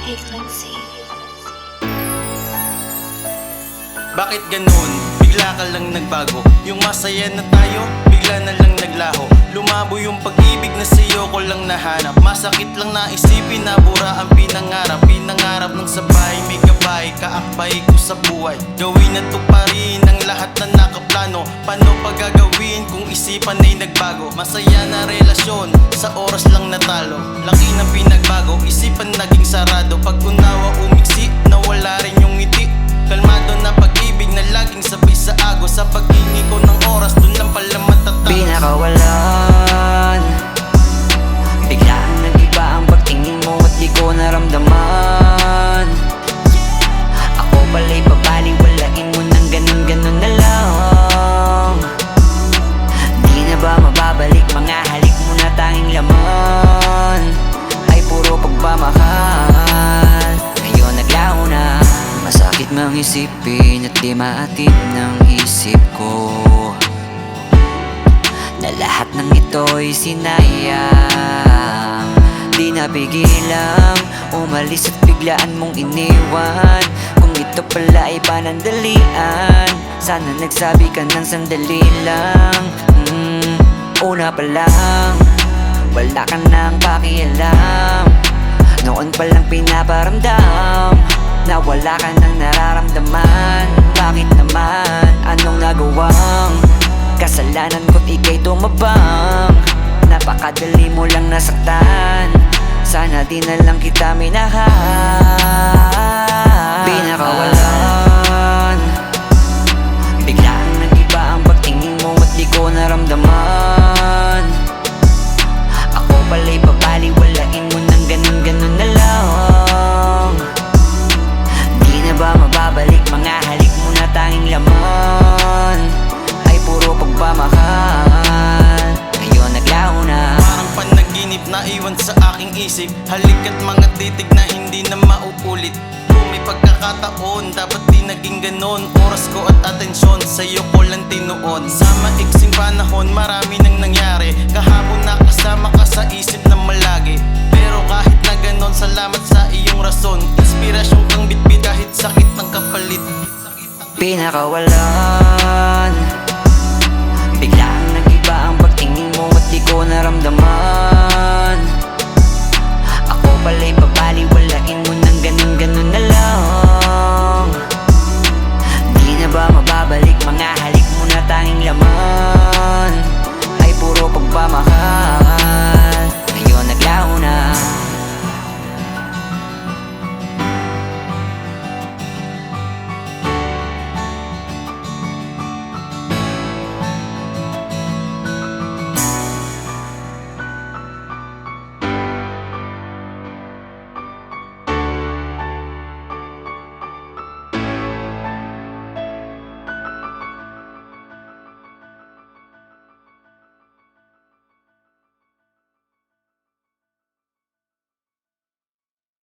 Frequency. Bakit ganun? Bigla ka lang nagbago. Yung masaya na tayo, bigla na lang naglaho. Lumabo yung pag-ibig na sa'yo ko lang nahanap. Masakit lang na isipin na bura ang pinangarap. Pinangarap ng sabay, may gabay, kaakbay ko sa buhay. Gawin na to pa rin ang lahat na nakaplano. Paano pa gagawin kung isipan ay nagbago? Masaya na relasyon, sa oras lang natalo. Laki ng pinagbago, isipan naging sarado. Pag unawa umiksi, nawala rin yung ngiti. Kalmado na pag-ibig na laging sabay sa agos. Sa paghingi ko ng oras, dun lang pala matatapos. Pinakawalan, biglaan nag-iba ang pagtingin mo at di ko naramdaman. Ako pala'y babaliwalain mo ng ganun-ganun na lang. Di na ba mababalik mga halik mo na tanging laman ay puro pagmamahal. Ngayon naglaho na, masakit mang isipin at di maatid ng isip ko na lahat ng ito'y sinayang. Di napigilang umalis at biglaan mong iniwan. Kung ito pala ay panandalian, sana nagsabi ka ng sandali lang. Una pa lang, wala ka nang pakialam. Noon palang pinaparamdam na wala ka nang nararamdaman. Bakit naman? Anong nagawang kasalanan ko't ika'y tumabang? Napakadali mo lang nasaktan. Sana di na lang kita minahal. Pinakawalan, biglaan nag-iba ang pagtingin mo at di ko naramdaman. Ako pala'y babaliwalain mo ng ganun-ganun na lang. Di na ba mababalik mga halik mo na tanging laman ay puro pagmamahal. Ngayon naglaho na, Parang panaginip na iwan sa aking isip. Halik at mga titig na hindi na mauulit. Kung may pagkakataon, dapat di naging ganon. Oras ko at atensyon, sa'yo ko lang tinuon. Sa maiksing panahon, marami nang nangyari. Kahapon nakasama ka sa isip na malagi. Pero kahit na ganon, salamat sa iyong rason. Inspirasyon kang bitbit kahit sakit ng kapalit. pinakawalan.